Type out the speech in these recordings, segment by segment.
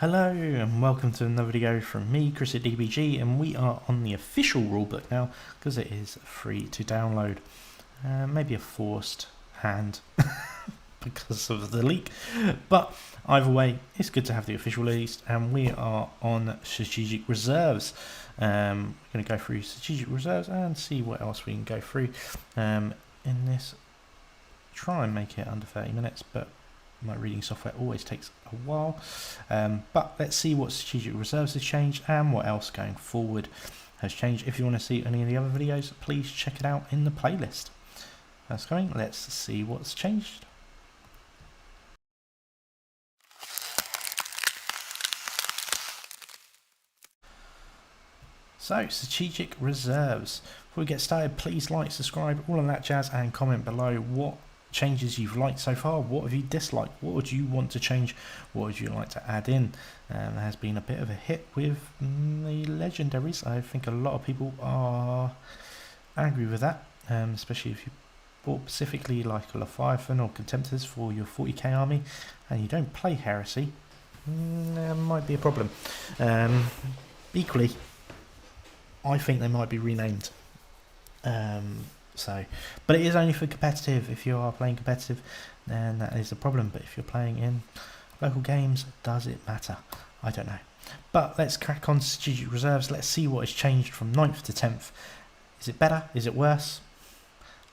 Hello and welcome to another video from me, Chris at DBG, and we are on the official rulebook now because it is free to download. Maybe a forced hand because of the leak, but either way it's good to have the official release, and we are on strategic reserves. We're going to go through strategic reserves and see what else we can go through in this. Try and make it under 30 minutes, but my reading software always takes a while, but let's see what strategic reserves has changed and what else going forward has changed. If you want to see any of the other videos, please check it out in the playlist. That's going. Let's see what's changed. So, strategic reserves. Before we get started, please like, subscribe, all of that jazz, and comment below what changes you've liked so far. What have you disliked? What would you want to change? What would you like to add in? There has been a bit of a hit with the legendaries. I think a lot of people are angry with that, especially if you bought specifically like a Leviathan or Contemptors for your 40k army and you don't play Heresy. There might be a problem. Equally, I think they might be renamed. But it is only for competitive. If you are playing competitive, then that is a problem. But if you're playing in local games, does it matter? I don't know. But let's crack on strategic reserves. Let's see what has changed from 9th to 10th. Is it better? Is it worse?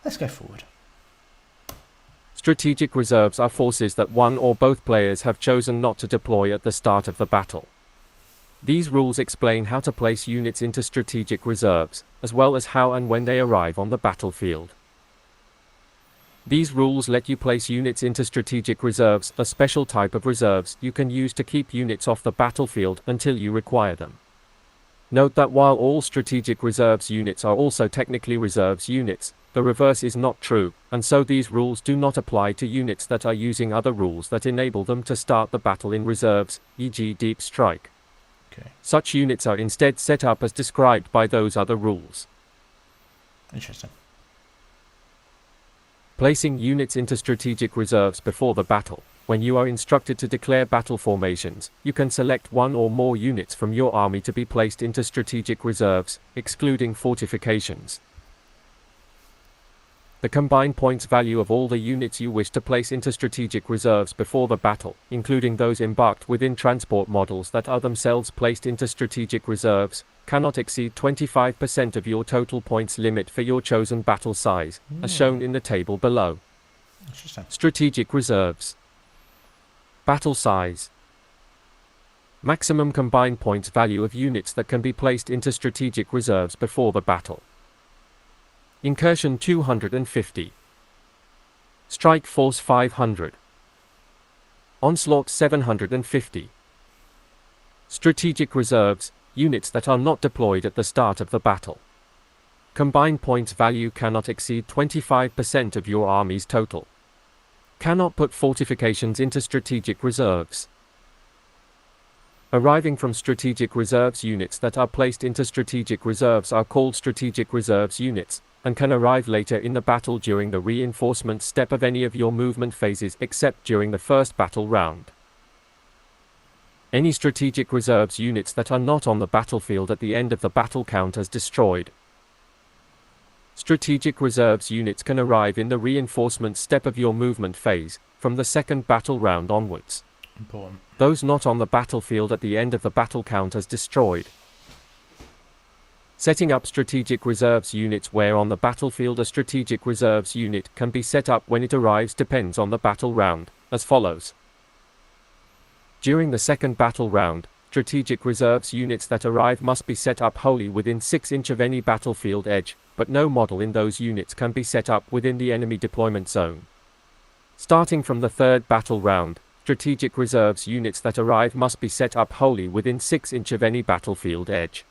Let's go forward. Strategic reserves are forces that one or both players have chosen not to deploy at the start of the battle. These rules explain how to place units into strategic reserves, as well as how and when they arrive on the battlefield. These rules let you place units into strategic reserves, a special type of reserves you can use to keep units off the battlefield until you require them. Note that while all strategic reserves units are also technically reserves units, the reverse is not true, and so these rules do not apply to units that are using other rules that enable them to start the battle in reserves, e.g. Deep Strike. Such units are instead set up as described by those other rules. Interesting. Placing units into strategic reserves before the battle. When you are instructed to declare battle formations, you can select one or more units from your army to be placed into strategic reserves, excluding fortifications. The combined points value of all the units you wish to place into strategic reserves before the battle, including those embarked within transport models that are themselves placed into strategic reserves, cannot exceed 25% of your total points limit for your chosen battle size, as shown in the table below. Strategic reserves. Battle size. Maximum combined points value of units that can be placed into strategic reserves before the battle. Incursion 250. Strike Force 500. Onslaught 750. Strategic reserves, units that are not deployed at the start of the battle. Combined points value cannot exceed 25% of your army's total. Cannot put fortifications into strategic reserves. Arriving from strategic reserves units that are placed into strategic reserves are called strategic reserves units, and can arrive later in the battle during the reinforcement step of any of your movement phases except during the first battle round. Any strategic reserves units that are not on the battlefield at the end of the battle count as destroyed. Strategic reserves units can arrive in the reinforcement step of your movement phase, from the second battle round onwards. Important. Those not on the battlefield at the end of the battle count as destroyed. Setting up strategic reserves units where on the battlefield a strategic reserves unit can be set up when it arrives depends on the battle round, as follows. During the second battle round, strategic reserves units that arrive must be set up wholly within 6 inches of any battlefield edge, but no model in those units can be set up within the enemy deployment zone. Starting from the third battle round, strategic reserves units that arrive must be set up wholly within 6 inches of any battlefield edge.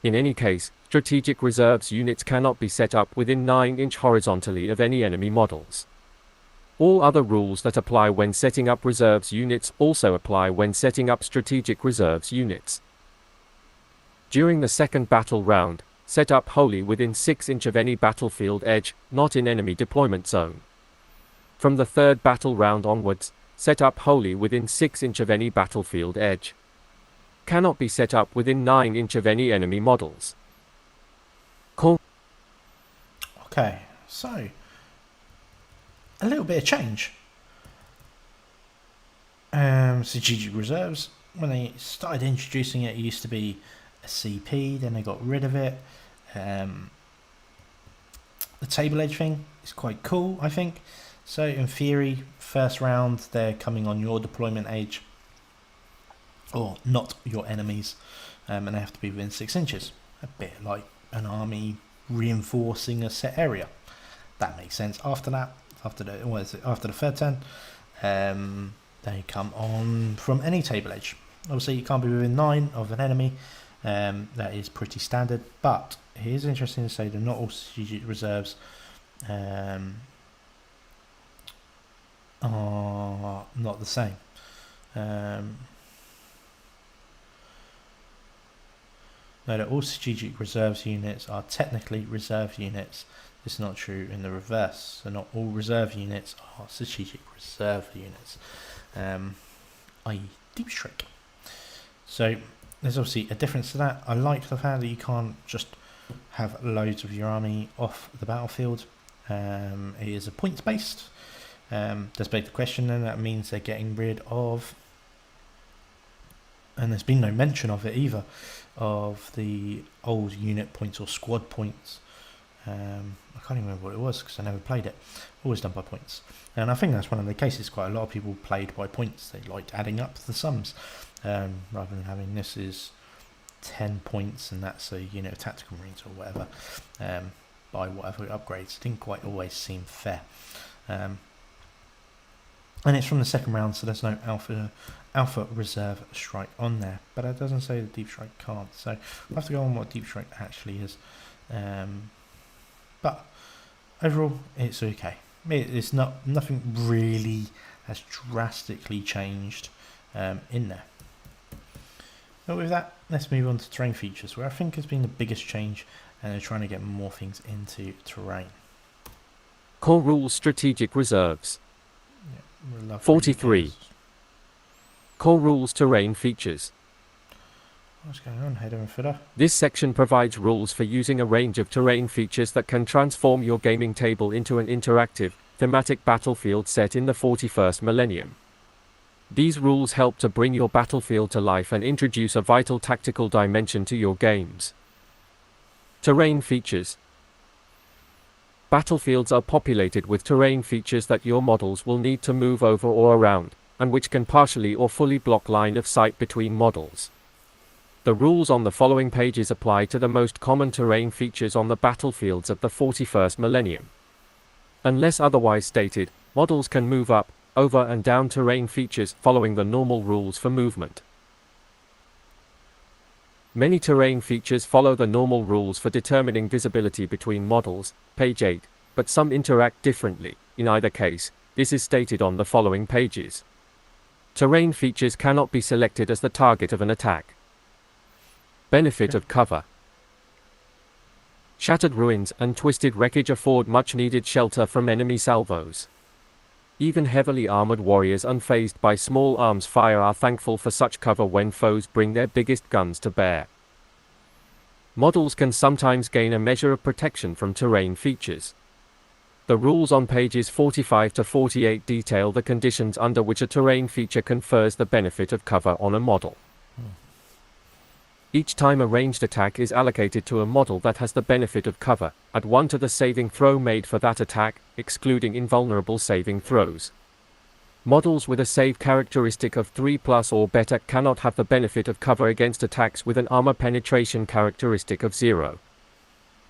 In any case, strategic reserves units cannot be set up within 9 inches horizontally of any enemy models. All other rules that apply when setting up reserves units also apply when setting up strategic reserves units. During the second battle round, set up wholly within 6 inches of any battlefield edge, not in enemy deployment zone. From the third battle round onwards, set up wholly within 6 inch of any battlefield edge. Cannot be set up within 9 inch of any enemy models. Okay, so a little bit of change. Strategic reserves, when they started introducing it, it used to be a CP, then they got rid of it. The table edge thing is quite cool, I think. So in theory, first round they're coming on your deployment edge, or not your enemies, and they have to be within 6 inches. A bit like an army reinforcing a set area. That makes sense. After that, after the third turn, they come on from any table edge. Obviously, you can't be within 9 of an enemy. That is pretty standard. But it is interesting to say that not all strategic reserves are not the same. No, that all strategic reserves units are technically reserve units. This is not true in the reverse. So not all reserve units are strategic reserve units, i.e. deep strike. So there's obviously a difference to that. I like the fact that you can't just have loads of your army off the battlefield. It is a points based. Does beg the question, then that means they're getting rid of, and there's been no mention of it either, of the old unit points or squad points. I can't even remember what it was because I never played it. Always done by points, and I think that's one of the cases. Quite a lot of people played by points. They liked adding up the sums rather than having this is 10 points and that's a unit of tactical marines or whatever, by whatever upgrades. It didn't quite always seem fair. And it's from the second round, so there's no alpha reserve strike on there, but it doesn't say the deep strike can't, so we'll have to go on what deep strike actually is. But overall it's okay. It's nothing really has drastically changed in there. But with that, let's move on to terrain features, where I think has been the biggest change, and they're trying to get more things into terrain. Core rules strategic reserves. Yeah, 43. Core rules terrain features. What's going on, header and footer? This section provides rules for using a range of terrain features that can transform your gaming table into an interactive, thematic battlefield set in the 41st millennium. These rules help to bring your battlefield to life and introduce a vital tactical dimension to your games. Terrain features. Battlefields are populated with terrain features that your models will need to move over or around, and which can partially or fully block line of sight between models. The rules on the following pages apply to the most common terrain features on the battlefields of the 41st millennium. Unless otherwise stated, models can move up, over and down terrain features following the normal rules for movement. Many terrain features follow the normal rules for determining visibility between models, page 8, but some interact differently. In either case, this is stated on the following pages. Terrain features cannot be selected as the target of an attack. Benefit of cover. Shattered ruins and twisted wreckage afford much-needed shelter from enemy salvos. Even heavily armored warriors unfazed by small arms fire are thankful for such cover when foes bring their biggest guns to bear. Models can sometimes gain a measure of protection from terrain features. The rules on pages 45 to 48 detail the conditions under which a terrain feature confers the benefit of cover on a model. Each time a ranged attack is allocated to a model that has the benefit of cover, add 1 to the saving throw made for that attack, excluding invulnerable saving throws. Models with a save characteristic of 3+ or better cannot have the benefit of cover against attacks with an armor penetration characteristic of 0.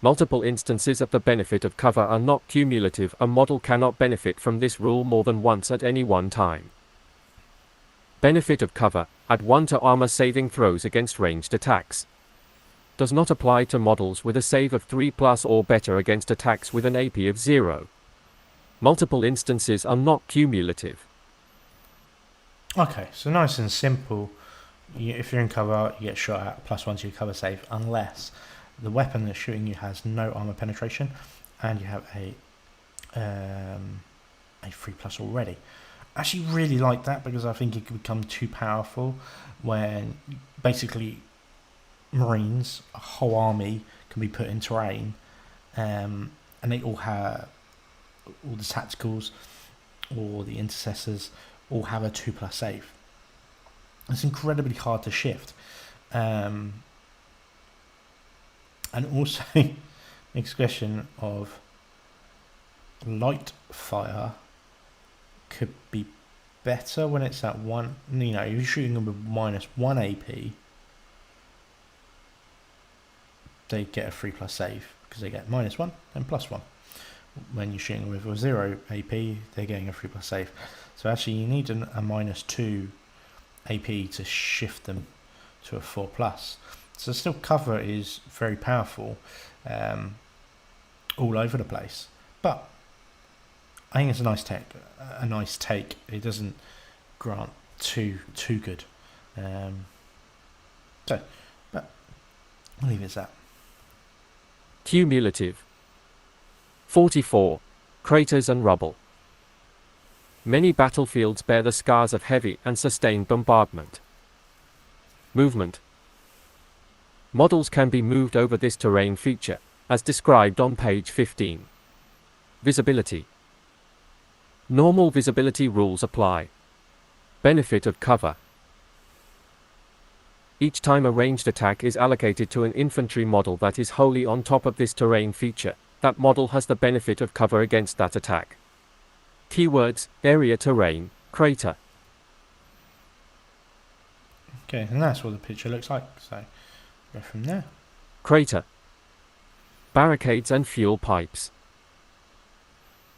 Multiple instances of the benefit of cover are not cumulative. A model cannot benefit from this rule more than once at any one time. Benefit of cover, add 1 to armor saving throws against ranged attacks. Does not apply to models with a save of 3+ or better against attacks with an AP of 0. Multiple instances are not cumulative. Okay, so nice and simple. If you're in cover, you get shot at, +1 to your cover save, unless the weapon that's shooting you has no armor penetration and you have a 3+ already. actually really like that because I think it could become too powerful when basically Marines, a whole army, can be put in terrain, and they all have all the tacticals or the intercessors all have a 2+ save. It's incredibly hard to shift, and also next question of light fire could be better when it's at 1. You know, you're shooting them with -1 AP, they get a 3+ save because they get -1 and +1. When you're shooting with a 0 AP, they're getting a 3+ save. So actually, you need a -2 AP to shift them to a 4+. So still, cover is very powerful, all over the place. But I think it's a nice take. It doesn't grant too good. But I'll leave it as that. Cumulative 44. Craters and rubble. Many battlefields bear the scars of heavy and sustained bombardment. Movement. Models can be moved over this terrain feature, as described on page 15. Visibility. Normal visibility rules apply. Benefit of cover. Each time a ranged attack is allocated to an infantry model that is wholly on top of this terrain feature, that model has the benefit of cover against that attack. Keywords: area, terrain, crater. Okay, and that's what the picture looks like, so go from there. Crater. Barricades and fuel pipes.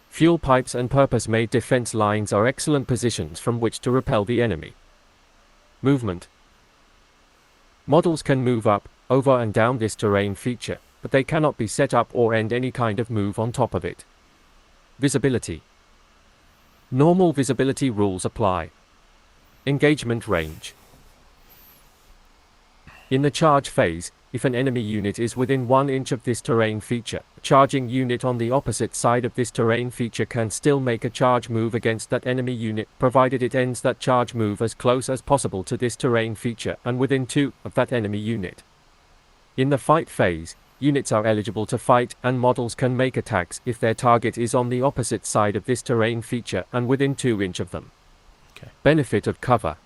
Fuel pipes and purpose-made defense lines are excellent positions from which to repel the enemy. Movement. Models can move up, over and down this terrain feature, but they cannot be set up or end any kind of move on top of it. Visibility. Normal visibility rules apply. Engagement range. In the charge phase, if an enemy unit is within 1 inch of this terrain feature, a charging unit on the opposite side of this terrain feature can still make a charge move against that enemy unit, provided it ends that charge move as close as possible to this terrain feature and within 2 of that enemy unit. In the fight phase, units are eligible to fight and models can make attacks if their target is on the opposite side of this terrain feature and within 2 inch of them. Okay. Benefit of cover.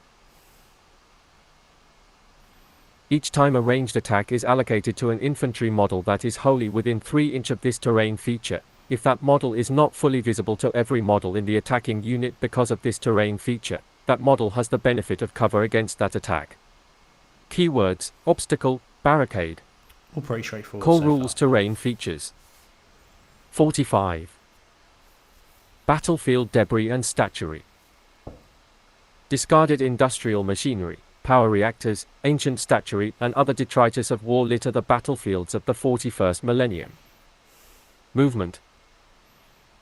Each time a ranged attack is allocated to an infantry model that is wholly within 3 inch of this terrain feature, if that model is not fully visible to every model in the attacking unit because of this terrain feature, that model has the benefit of cover against that attack. Keywords: obstacle, barricade. All pretty straightforward. Core so rules: far. terrain features. 45. Battlefield debris and statuary. Discarded industrial machinery, power reactors, ancient statuary, and other detritus of war litter the battlefields of the 41st millennium. Movement.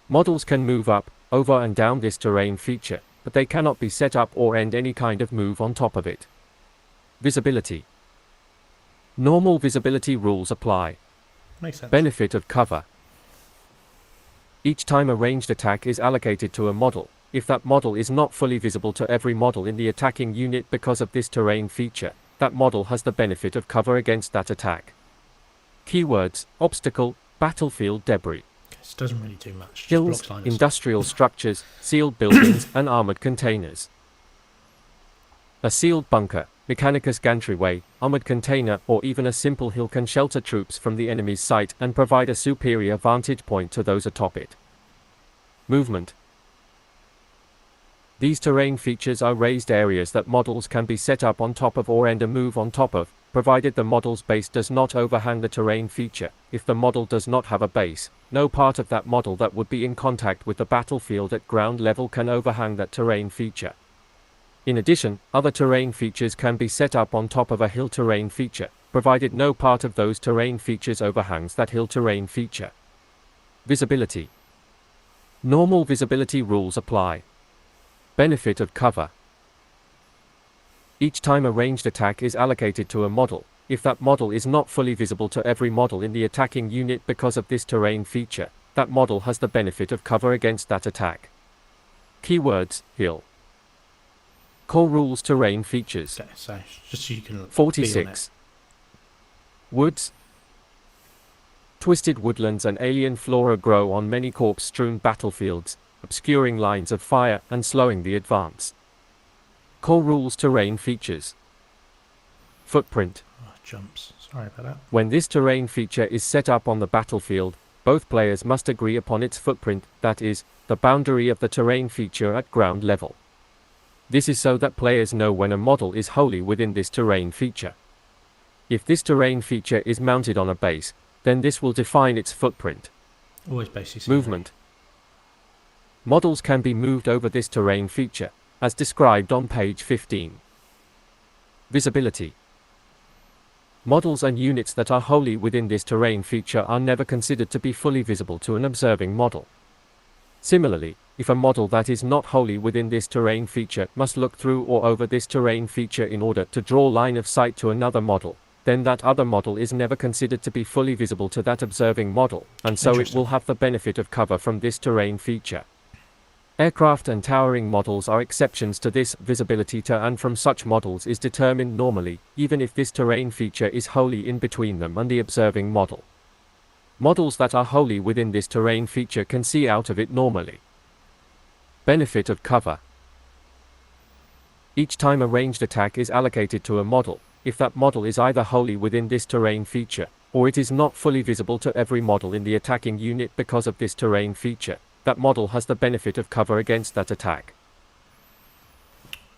Models can move up, over and down this terrain feature, but they cannot be set up or end any kind of move on top of it. Visibility. Normal visibility rules apply. Makes sense. Benefit of cover. Each time a ranged attack is allocated to a model, if that model is not fully visible to every model in the attacking unit because of this terrain feature, that model has the benefit of cover against that attack. Keywords: obstacle, battlefield debris. This doesn't really do much. Just Hills, blocks liners. industrial structures, sealed buildings, and armored containers. A sealed bunker, Mechanicus gantry, armored container, or even a simple hill can shelter troops from the enemy's sight and provide a superior vantage point to those atop it. Movement. These terrain features are raised areas that models can be set up on top of or end a move on top of, provided the model's base does not overhang the terrain feature. If the model does not have a base, no part of that model that would be in contact with the battlefield at ground level can overhang that terrain feature. In addition, other terrain features can be set up on top of a hill terrain feature, provided no part of those terrain features overhangs that hill terrain feature. Visibility. Normal visibility rules apply. Benefit of cover. Each time a ranged attack is allocated to a model, if that model is not fully visible to every model in the attacking unit because of this terrain feature, that model has the benefit of cover against that attack. Keywords, hill. Core rules, terrain features. Okay, so just so you can 46. Woods. Twisted woodlands and alien flora grow on many corpse-strewn battlefields, obscuring lines of fire and slowing the advance. Core rules, terrain features. Footprint. Oh, jumps. Sorry about that. When this terrain feature is set up on the battlefield, both players must agree upon its footprint, that is, the boundary of the terrain feature at ground level. This is so that players know when a model is wholly within this terrain feature. If this terrain feature is mounted on a base, then this will define its footprint. Always basic. Movement. Models can be moved over this terrain feature, as described on page 15. Visibility. Models and units that are wholly within this terrain feature are never considered to be fully visible to an observing model. Similarly, if a model that is not wholly within this terrain feature must look through or over this terrain feature in order to draw line of sight to another model, then that other model is never considered to be fully visible to that observing model, and so it will have the benefit of cover from this terrain feature. Aircraft and towering models are exceptions to this visibility to and from such models is determined normally, even if this terrain feature is wholly in between them and the observing model. Models that are wholly within this terrain feature can see out of it normally. Benefit of cover. Each time a ranged attack is allocated to a model, if that model is either wholly within this terrain feature, or it is not fully visible to every model in the attacking unit because of this terrain feature, that model has the benefit of cover against that attack.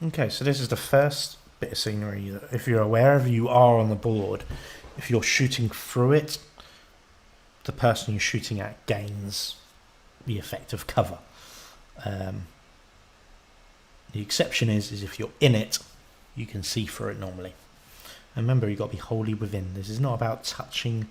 Okay, so this is the first bit of scenery. If you're wherever you are on the board, if you're shooting through it, the person you're shooting at gains the effect of cover. The exception is if you're in it, you can see through it normally. And remember, you've got to be wholly within. This is not about touching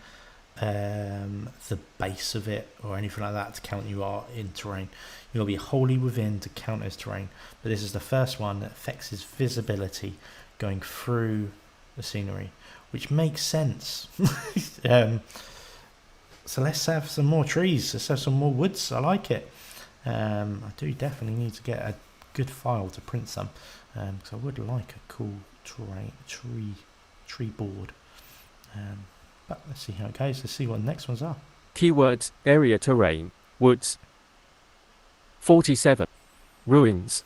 the base of it or anything like that to count you are in terrain. You'll be wholly within to count as terrain. But this is the first one that affects his visibility going through the scenery, which makes sense. So let's have some more trees. Let's have some more woods. I like it. I do definitely need to get a good file to print some, because I would like a cool tree board. But let's see how it goes. Let's see what the next ones are. Keywords, area, terrain, woods. 47. Ruins.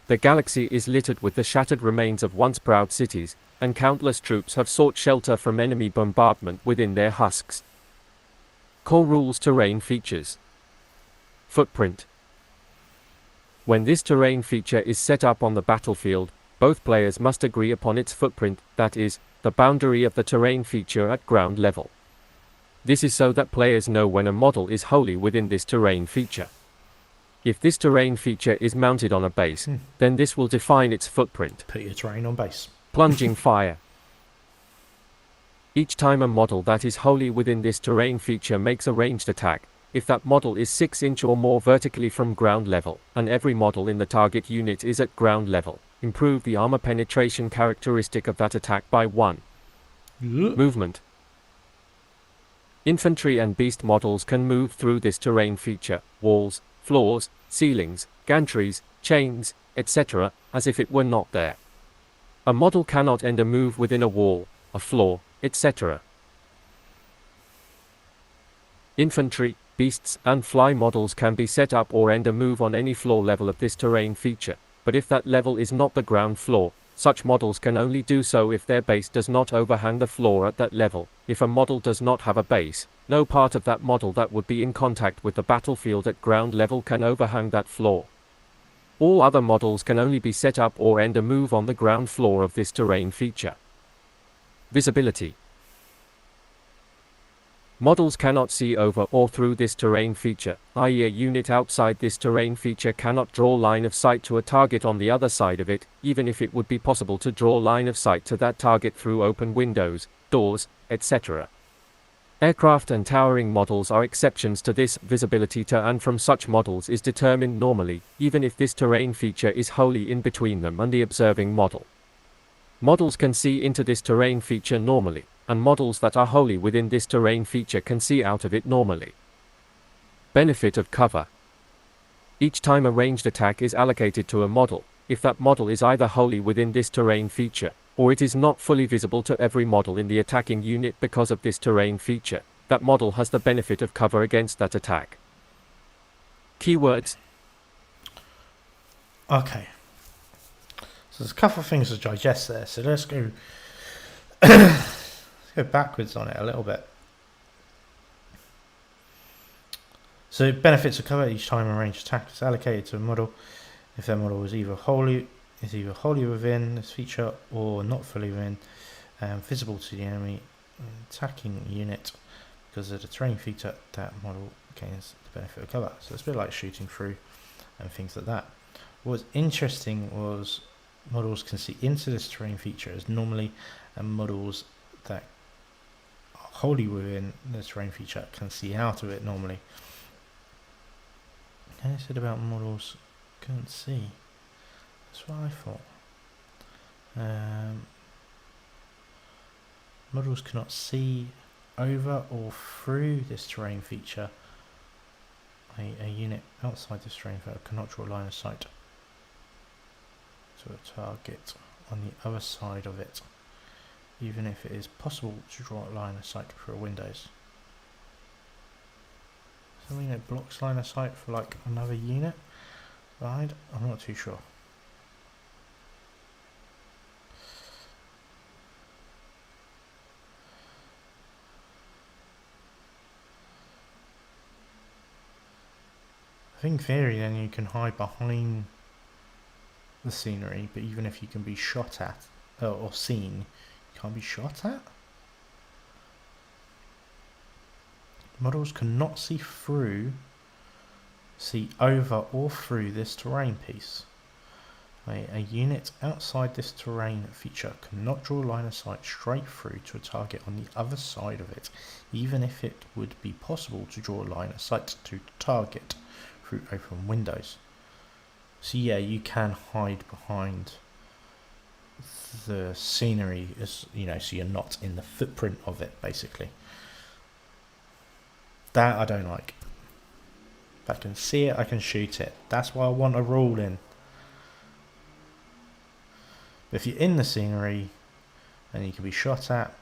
The galaxy is littered with the shattered remains of once proud cities, and countless troops have sought shelter from enemy bombardment within their husks. Core rules, terrain features. Footprint. When this terrain feature is set up on the battlefield, both players must agree upon its footprint, that is, the boundary of the terrain feature at ground level. This is so that players know when a model is wholly within this terrain feature. If this terrain feature is mounted on a base, then this will define its footprint. Put your terrain on base. Plunging fire. Each time a model that is wholly within this terrain feature makes a ranged attack, if that model is 6 inches or more vertically from ground level, and every model in the target unit is at ground level, improve the armor penetration characteristic of that attack by 1. Movement. Infantry and beast models can move through this terrain feature, walls, floors, ceilings, gantries, chains, etc., as if it were not there. A model cannot end a move within a wall, a floor, etc. Infantry, beasts, and fly models can be set up or end a move on any floor level of this terrain feature, but if that level is not the ground floor, such models can only do so if their base does not overhang the floor at that level. If a model does not have a base, no part of that model that would be in contact with the battlefield at ground level can overhang that floor. All other models can only be set up or end a move on the ground floor of this terrain feature. Visibility. Models cannot see over or through this terrain feature, i.e. a unit outside this terrain feature cannot draw line of sight to a target on the other side of it, even if it would be possible to draw line of sight to that target through open windows, doors, etc. Aircraft and towering models are exceptions to this visibility to and from such models is determined normally, even if this terrain feature is wholly in between them and the observing model. Models can see into this terrain feature normally, and models that are wholly within this terrain feature can see out of it normally. Benefit of cover. Each time a ranged attack is allocated to a model, if that model is either wholly within this terrain feature, or it is not fully visible to every model in the attacking unit because of this terrain feature, that model has the benefit of cover against that attack. Keywords. Okay. So there's a couple of things to digest there. So let's go let's go backwards on it a little bit. So benefits of cover each time a ranged attack is allocated to a model. If that model is either wholly within this feature or not fully within, visible to the enemy attacking unit because of the terrain feature, that model gains the benefit of cover. So it's a bit like shooting through and things like that. What was interesting was models can see into this terrain feature as normally, and models that are wholly within the terrain feature can see out of it normally. I said about models couldn't see. That's what I thought. Models cannot see over or through this terrain feature. A unit outside this terrain feature cannot draw a line of sight to a target on the other side of it, even if it is possible to draw a line of sight through windows. Something that blocks line of sight for like another unit side? I'm not too sure. I think in theory then you can hide behind the scenery, but even if you can be shot at or seen, you can't be shot at? Models cannot see over or through this terrain piece. A unit outside this terrain feature cannot draw a line of sight straight through to a target on the other side of it, even if it would be possible to draw a line of sight to target through open windows. So yeah, you can hide behind the scenery, as you know, so you're not in the footprint of it, basically. That I don't like. If I can see it, I can shoot it. That's why I want a rule in. If you're in the scenery and you can be shot at,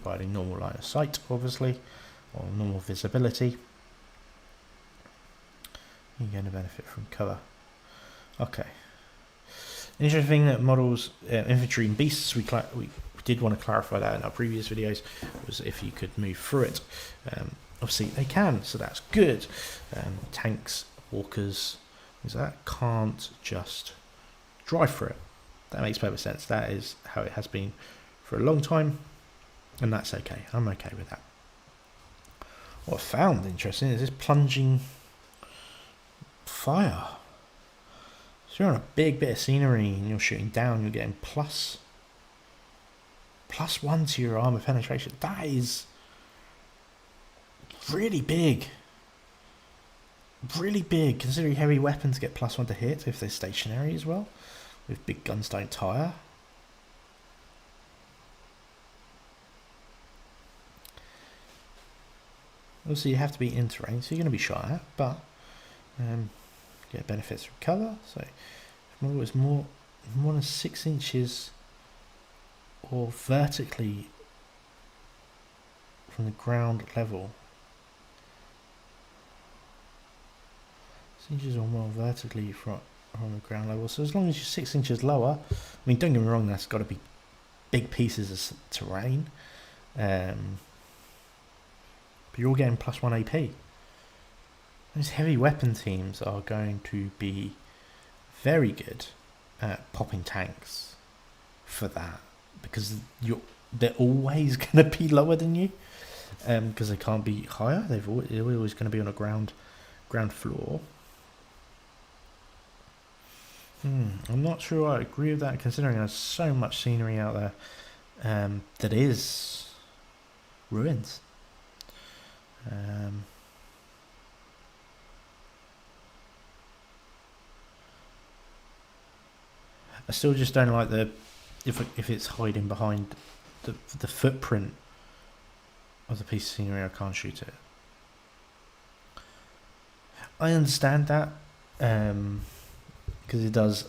providing normal line of sight, obviously, or normal visibility, you're going to benefit from cover. Okay. Interesting thing that models, infantry and beasts, we did want to clarify that in our previous videos, was if you could move through it. Obviously they can, so that's good. Tanks, walkers, things like that can't just drive through it. That makes perfect sense. That is how it has been for a long time, and that's okay. I'm okay with that. What I found interesting is this plunging fire. So you're on a big bit of scenery and you're shooting down, you're getting +1 to your armor penetration. That is really big. Really big, considering heavy weapons get +1 to hit if they're stationary as well, with big guns don't tire. Obviously you have to be in terrain, so you're going to be shot at, but get benefits from cover. So if model is more than 6 inches or vertically from the ground level, 6 inches or more vertically from the ground level. So as long as you're 6 inches lower, I mean, don't get me wrong, that's got to be big pieces of terrain, but you're all getting +1 AP. Those heavy weapon teams are going to be very good at popping tanks for that, because they're always going to be lower than you, because they can't be higher. They're always going to be on a ground floor. I'm not sure I agree with that, considering there's so much scenery out there that is ruins. I still just don't like if it's hiding behind the footprint of the piece of scenery, I can't shoot it. I understand that, because it does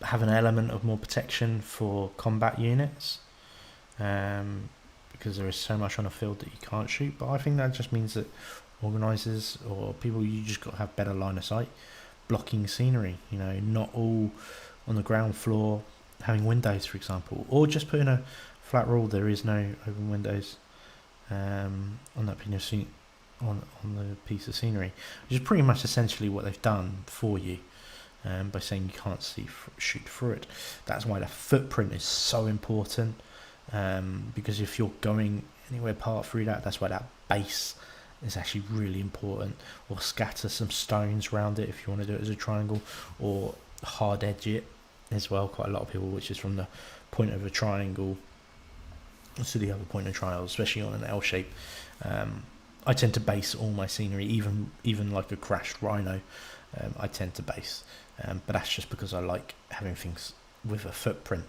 have an element of more protection for combat units, because there is so much on a field that you can't shoot. But I think that just means that organisers or people, you just got to have better line of sight, blocking scenery. You know, not all on the ground floor having windows, for example, or just putting a flat rule. There is no open windows on that piece of on the piece of scenery, which is pretty much essentially what they've done for you. By saying you can't shoot through it. That's why the footprint is so important, because if you're going anywhere part through that, that's why that base is actually really important. Or scatter some stones around it if you want to do it as a triangle, or hard edge it as well. Quite a lot of people, which is from the point of a triangle to the other point of a triangle, especially on an L shape. I tend to base all my scenery, even like a crashed rhino. I tend to base, but that's just because I like having things with a footprint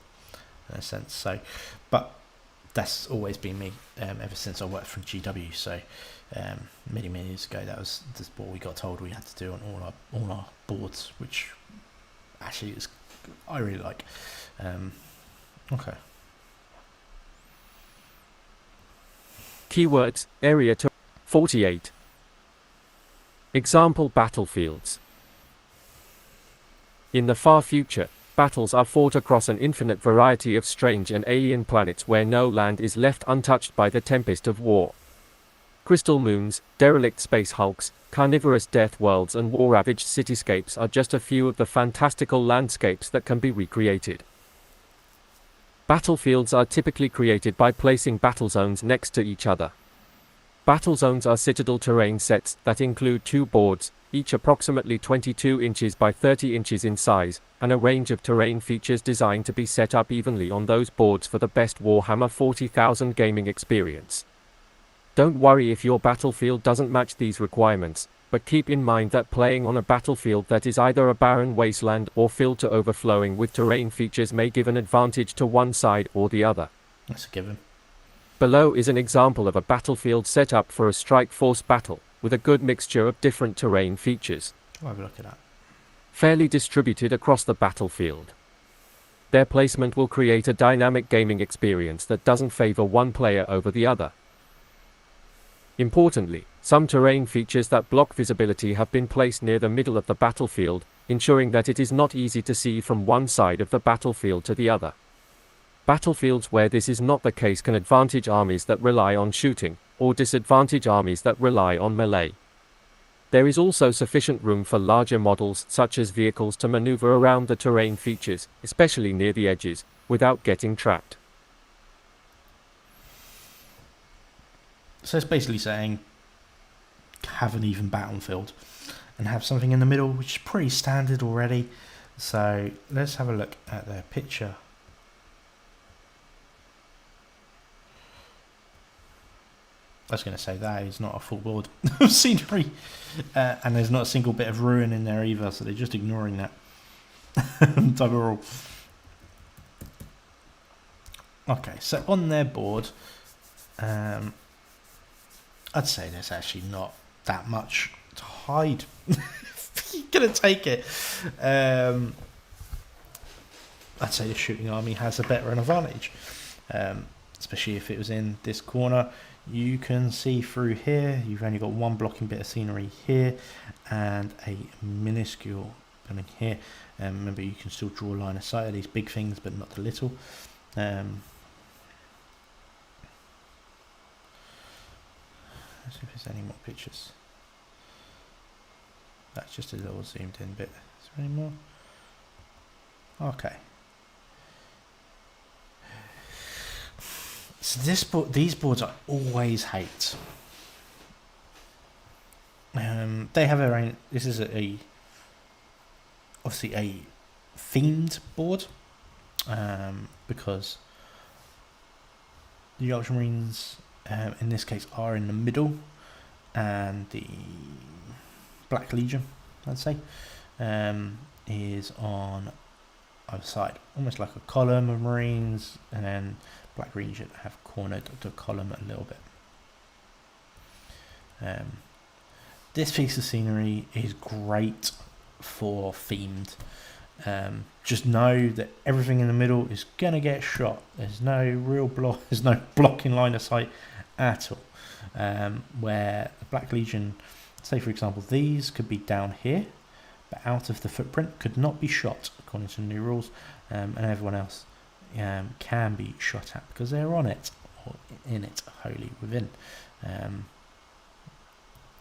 in a sense. So, but that's always been me ever since I worked for GW. So many years ago, that was what we got told we had to do on all our boards, which actually I really like. Okay. Keywords, area to 48. Example battlefields. In the far future, battles are fought across an infinite variety of strange and alien planets where no land is left untouched by the tempest of war. Crystal moons, derelict space hulks, carnivorous death worlds and war-ravaged cityscapes are just a few of the fantastical landscapes that can be recreated. Battlefields are typically created by placing battle zones next to each other. Battle zones are citadel terrain sets that include 2 boards, each approximately 22 inches by 30 inches in size, and a range of terrain features designed to be set up evenly on those boards for the best Warhammer 40,000 gaming experience. Don't worry if your battlefield doesn't match these requirements, but keep in mind that playing on a battlefield that is either a barren wasteland or filled to overflowing with terrain features may give an advantage to one side or the other. That's a given. Below is an example of a battlefield set up for a strike force battle, with a good mixture of different terrain features. I'll have a look at that. Fairly distributed across the battlefield. Their placement will create a dynamic gaming experience that doesn't favor one player over the other. Importantly, some terrain features that block visibility have been placed near the middle of the battlefield, ensuring that it is not easy to see from one side of the battlefield to the other. Battlefields where this is not the case can advantage armies that rely on shooting, or disadvantage armies that rely on melee. There is also sufficient room for larger models such as vehicles to maneuver around the terrain features, especially near the edges, without getting trapped. So it's basically saying have an even battlefield and have something in the middle, which is pretty standard already. So let's have a look at their picture. I was going to say that is not a full board of scenery, and there's not a single bit of ruin in there either, so they're just ignoring that type of rule. Okay, so on their board, I'd say there's actually not that much to hide. You're going to take it. I'd say the shooting army has a better advantage, especially if it was in this corner. You can see through here, you've only got one blocking bit of scenery here and a minuscule coming here. Remember, you can still draw a line of sight of these big things, but not the little. Let's see if there's any more pictures. That's just a little zoomed in bit. Is there any more? Okay. So these boards I always hate. They have their own. This is obviously a themed board, because the Ultramarines in this case are in the middle, and the Black Legion, I'd say, is on either side, almost like a column of Marines, and then Black Legion have cornered the column a little bit. This piece of scenery is great for themed. Just know that everything in the middle is gonna get shot. There's no real block. There's no blocking line of sight at all. Where the Black Legion, say for example, these could be down here, but out of the footprint, could not be shot according to the new rules, and everyone else can be shot at because they're on it or in it, wholly within.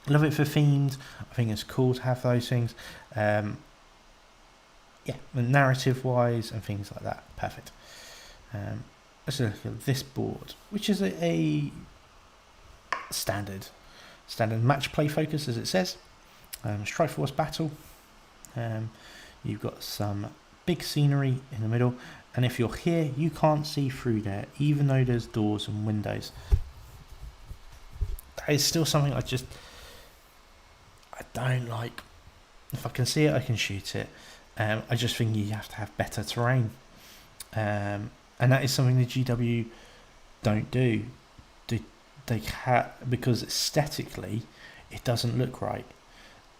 Love it for themed. I think it's cool to have those things. Yeah, narrative wise and things like that, perfect. Let's look at this board, which is a standard match play focus, as it says. Strike Force battle. You've got some big scenery in the middle, and if you're here, you can't see through there, even though there's doors and windows. That is still something I don't like. If I can see it, I can shoot it. I just think you have to have better terrain, and that is something the GW don't do. Because aesthetically, it doesn't look right,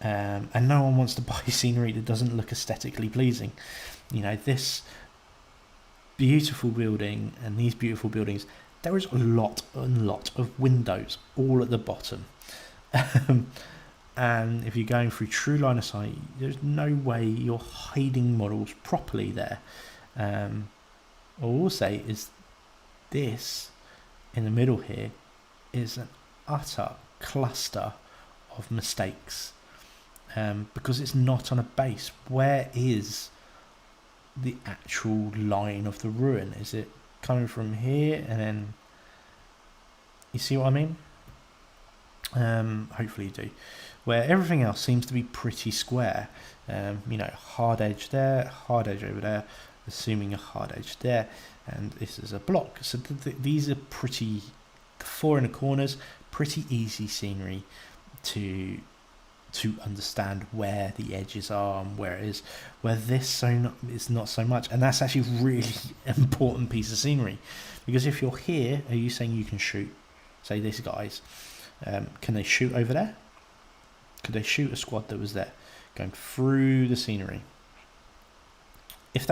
and no one wants to buy scenery that doesn't look aesthetically pleasing. You know, this beautiful building and these beautiful buildings, there is a lot of windows all at the bottom. And if you're going through true line of sight, there's no way you're hiding models properly there. All I will say is this in the middle here is an utter cluster of mistakes, because it's not on a base. Where is the actual line of the ruin? Is it coming from here and then, you see what I mean? Hopefully you do. Where everything else seems to be pretty square. You know, hard edge there, hard edge over there, assuming a hard edge there, and this is a block. So these are pretty, the four in the corners, pretty easy scenery to understand where the edges are and where it is. Where this is not so much, and that's actually really important piece of scenery, because if you're here, are you saying you can shoot? Say these guys, can they shoot over there? Could they shoot a squad that was there, going through the scenery? If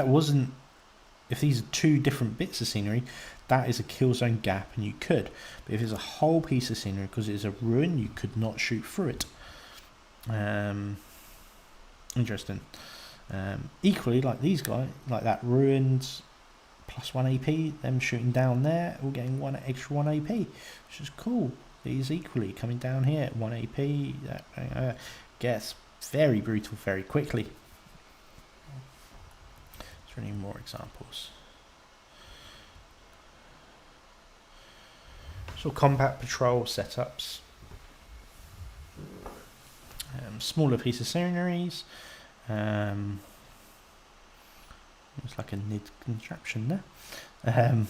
these are two different bits of scenery, that is a kill zone gap, and you could. But if it's a whole piece of scenery, because it is a ruin, you could not shoot through it. Interesting. Equally, like these guys, like that ruined +1 AP, them shooting down there, all getting one extra 1 AP, which is cool. These equally coming down here, 1 AP, that gets very brutal very quickly. Is there any more examples? So combat patrol setups. Smaller piece of sceneries. Looks like a NID contraption there. And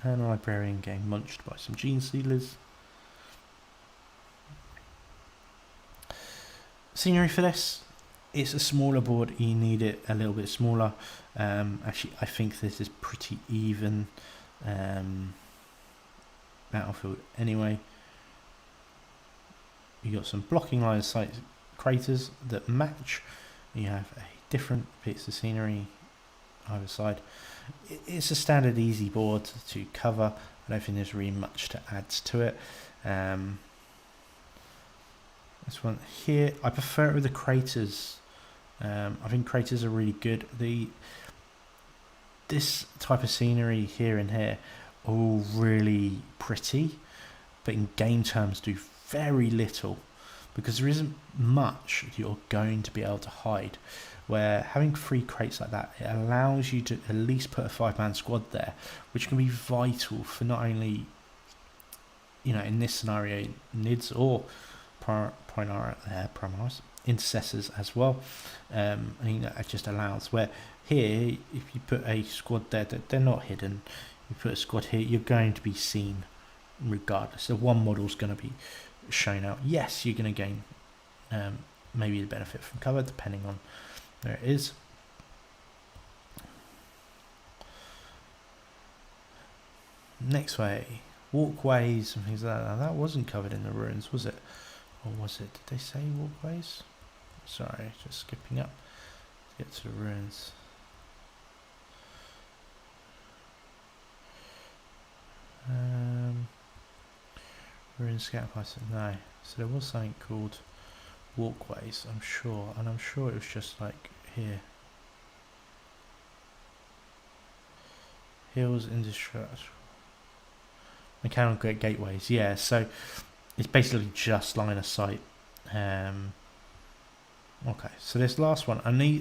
a librarian getting munched by some gene stealers. Scenery for this, it's a smaller board, you need it a little bit smaller. Actually, I think this is pretty even battlefield anyway. You got some blocking line of sight craters that match. You have a different piece of scenery either side. It's a standard easy board to cover. I don't think there's really much to add to it. This one here, I prefer it with the craters. I think craters are really good. This type of scenery here and here are all really pretty, but in game terms do very little, because there isn't much you're going to be able to hide. Where having 3 crates like that, it allows you to at least put a 5-man squad there, which can be vital for not only, you know, in this scenario, NIDs or Primaris, intercessors as well. I think that just allows, where here, if you put a squad there, they're not hidden. You put a squad here, you're going to be seen regardless. So one model's going to be shown out. Yes, you're going to gain maybe the benefit from cover, depending on where it is. Next way, walkways and things like that. That wasn't covered in the ruins, was it? Or was it? Did they say walkways? Sorry, just skipping up to get to the ruins. Ruin scout pass. No. So there was something called walkways, I'm sure, and I'm sure it was just like here. Hills, industrial, mechanical gateways. Yeah, so it's basically just line of sight. Okay, so this last one,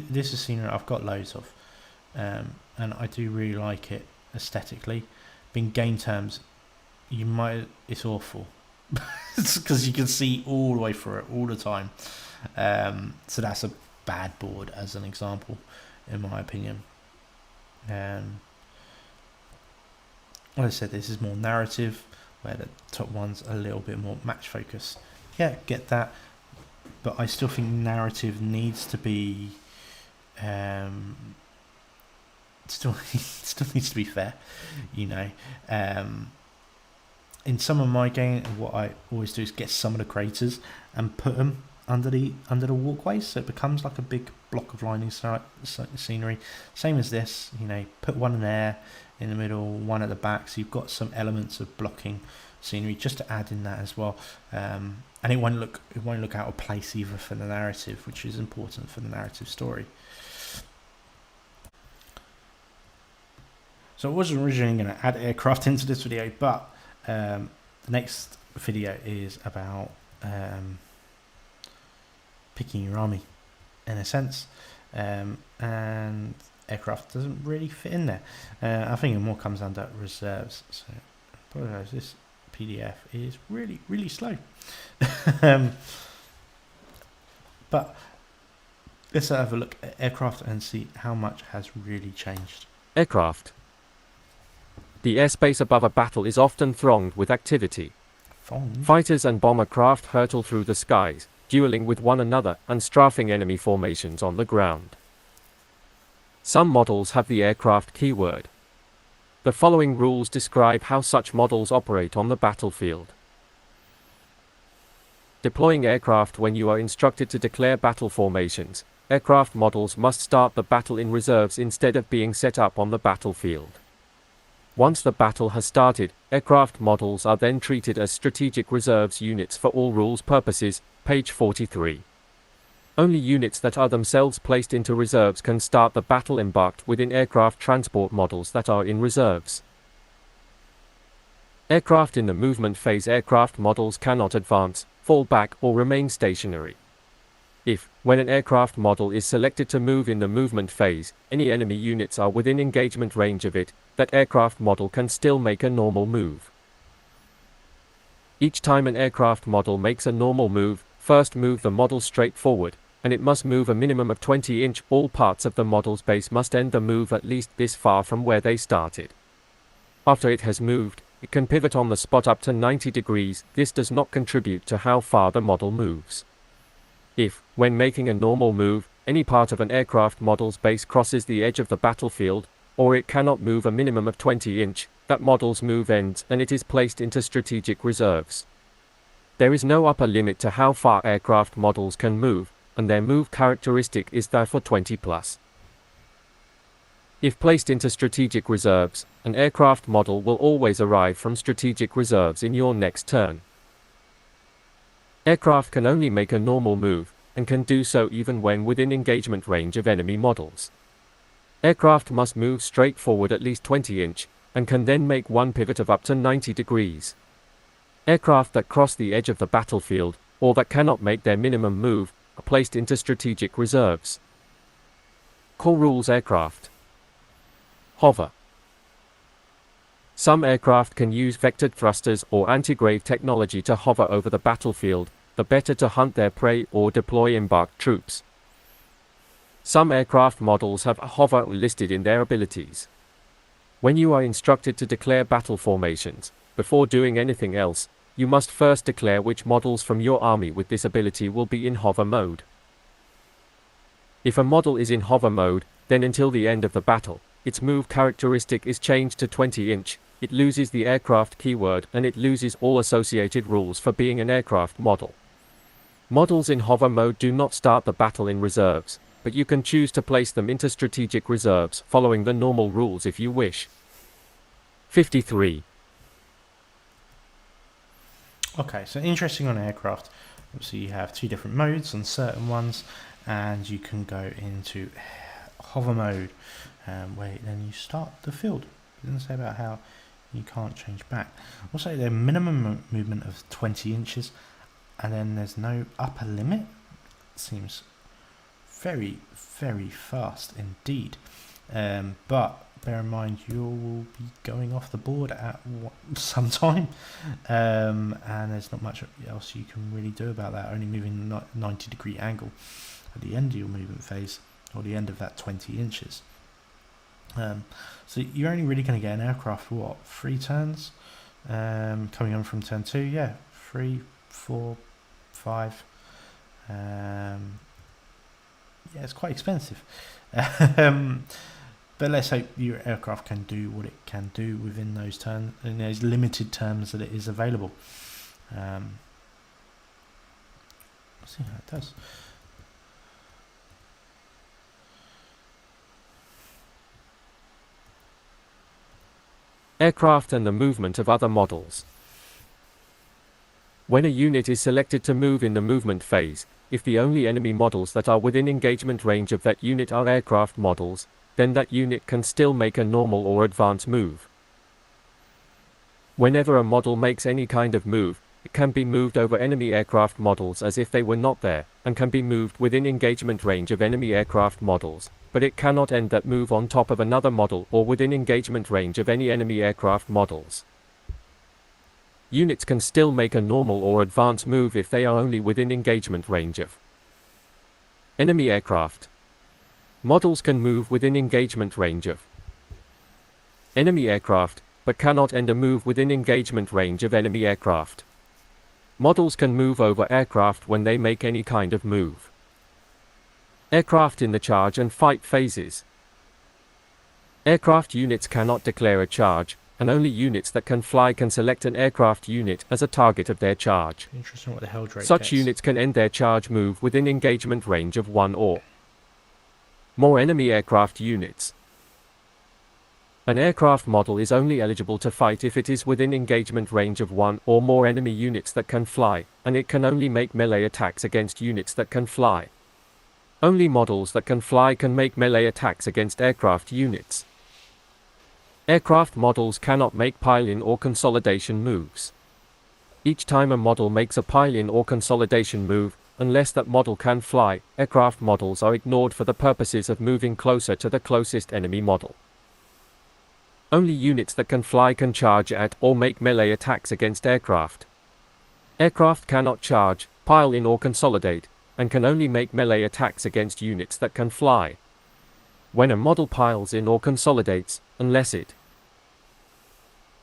this is scenery I've got loads of, and I do really like it aesthetically. But in game terms, it's awful because you can see all the way through it all the time. So that's a bad board as an example, in my opinion. Like I said, this is more narrative, where the top one's a little bit more match focus. Yeah, get that, but I still think narrative needs to be still needs to be fair, you know. In some of my game, what I always do is get some of the craters and put them under the walkways, so it becomes like a big block of lining scenery. Same as this, you know, put one there in the middle, one at the back, so you've got some elements of blocking scenery just to add in that as well. And it won't look out of place either for the narrative, which is important for the narrative story. So I wasn't originally going to add aircraft into this video, but the next video is about picking your army, in a sense, and aircraft doesn't really fit in there. I think it more comes under reserves. So I apologize, this PDF is really slow. But let's have a look at aircraft and see how much has really changed. Aircraft. The airspace above a battle is often thronged with activity. Fighters and bomber craft hurtle through the skies, dueling with one another and strafing enemy formations on the ground. Some models have the aircraft keyword. The following rules describe how such models operate on the battlefield. Deploying aircraft. When you are instructed to declare battle formations, aircraft models must start the battle in reserves instead of being set up on the battlefield. Once the battle has started, aircraft models are then treated as strategic reserves units for all rules purposes, page 43. Only units that are themselves placed into reserves can start the battle embarked within aircraft transport models that are in reserves. Aircraft in the movement phase. Aircraft models cannot advance, fall back, or remain stationary. If, when an aircraft model is selected to move in the movement phase, any enemy units are within engagement range of it, that aircraft model can still make a normal move. Each time an aircraft model makes a normal move, first move the model straight forward, and it must move a minimum of 20 inch. All parts of the model's base must end the move at least this far from where they started. After it has moved, it can pivot on the spot up to 90 degrees. This does not contribute to how far the model moves. If, when making a normal move, any part of an aircraft model's base crosses the edge of the battlefield, or it cannot move a minimum of 20 inch, that model's move ends and it is placed into strategic reserves. There is no upper limit to how far aircraft models can move, and their move characteristic is therefore 20 plus. If placed into strategic reserves, an aircraft model will always arrive from strategic reserves in your next turn. Aircraft can only make a normal move, and can do so even when within engagement range of enemy models. Aircraft must move straight forward at least 20 inch, and can then make one pivot of up to 90 degrees. Aircraft that cross the edge of the battlefield, or that cannot make their minimum move, are placed into strategic reserves. Core rules. Aircraft. Hover. Some aircraft can use vectored thrusters or anti-grav technology to hover over the battlefield, the better to hunt their prey or deploy embarked troops. Some aircraft models have hover listed in their abilities. When you are instructed to declare battle formations, before doing anything else, you must first declare which models from your army with this ability will be in hover mode. If a model is in hover mode, then until the end of the battle, its move characteristic is changed to 20 inch, it loses the aircraft keyword and it loses all associated rules for being an aircraft model. Models in hover mode do not start the battle in reserves, but you can choose to place them into strategic reserves following the normal rules if you wish. 53. Okay, so interesting on aircraft. Obviously you have two different modes on certain ones, and you can go into hover mode, where then you start the field. It doesn't say about how you can't change back. Also, their minimum movement of 20 inches, and then there's no upper limit. Seems very, very fast indeed. But bear in mind, you will be going off the board at some time, and there's not much else you can really do about that. Only moving 90-degree angle at the end of your movement phase, or the end of that 20 inches. So you're only really going to get an aircraft for what, 3 turns? Coming on from turn 2, yeah, 3, 4, 5. Yeah, it's quite expensive. But let's hope your aircraft can do what it can do within those terms, in those limited terms that it is available. Let's see how it does. Aircraft and the movement of other models. When a unit is selected to move in the movement phase, if the only enemy models that are within engagement range of that unit are aircraft models, then that unit can still make a normal or advance move. Whenever a model makes any kind of move, it can be moved over enemy aircraft models as if they were not there, and can be moved within engagement range of enemy aircraft models, but it cannot end that move on top of another model or within engagement range of any enemy aircraft models. Units can still make a normal or advance move if they are only within engagement range of enemy aircraft. Models can move within engagement range of enemy aircraft, but cannot end a move within engagement range of enemy aircraft. Models can move over aircraft when they make any kind of move. Aircraft in the charge and fight phases. Aircraft units cannot declare a charge, and only units that can fly can select an aircraft unit as a target of their charge. Interesting what the hell Drake Such gets. units can end their charge move within engagement range of 1 or more enemy aircraft units. An aircraft model is only eligible to fight if it is within engagement range of 1 or more enemy units that can fly, and it can only make melee attacks against units that can fly. Only models that can fly can make melee attacks against aircraft units. Aircraft models cannot make pile-in or consolidation moves. Each time a model makes a pile-in or consolidation move, unless that model can fly, aircraft models are ignored for the purposes of moving closer to the closest enemy model. Only units that can fly can charge at or make melee attacks against aircraft. Aircraft cannot charge, pile in or consolidate, and can only make melee attacks against units that can fly. When a model piles in or consolidates, unless it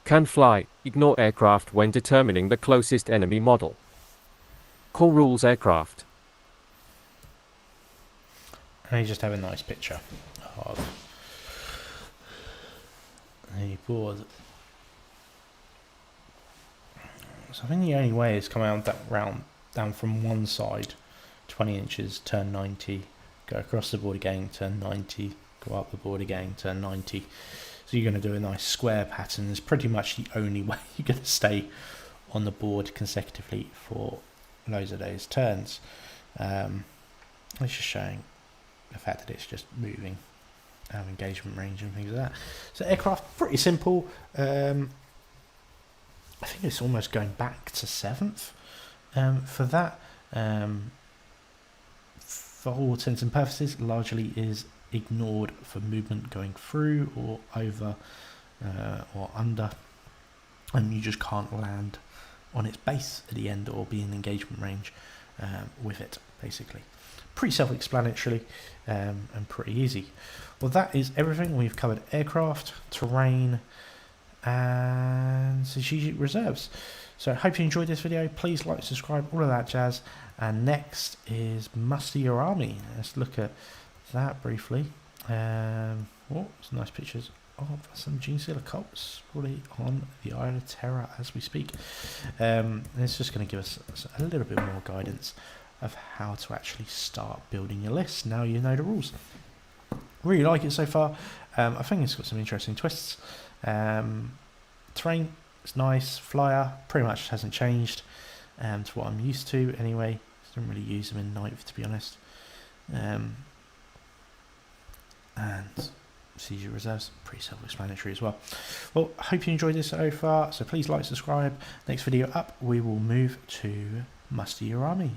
can fly, ignore aircraft when determining the closest enemy model. Core rules aircraft. And you just have a nice picture of a board. So I think the only way is come out that round down from one side, 20 inches, turn 90, go across the board again, turn 90, go up the board again, turn 90. So you're going to do a nice square pattern. It's pretty much the only way you're going to stay on the board consecutively for loads of those turns. It's just showing the fact that it's just moving out of engagement range and things like that. So aircraft, pretty simple. I think it's almost going back to 7th for that. For all intents and purposes, largely is ignored for movement going through or over or under, and you just can't land on its base at the end or be in engagement range with it, basically. Pretty self-explanatory and pretty easy. Well, that is everything. We've covered aircraft, terrain, and strategic reserves. So I hope you enjoyed this video. Please like, subscribe, all of that jazz. And next is muster your army. Let's look at that briefly. Some nice pictures of some Gene Stealer cults, probably on the Isle of Terror as we speak. It's just going to give us a little bit more guidance of how to actually start building your list. Now you know the rules. Really like it so far. I think it's got some interesting twists. Terrain is nice. Flyer pretty much hasn't changed to what I'm used to anyway. Didn't really use them in 9th, to be honest. And Siege Reserves, pretty self-explanatory as well. Well, I hope you enjoyed this so far, so please like, subscribe. Next video up, we will move to Muster Your Army.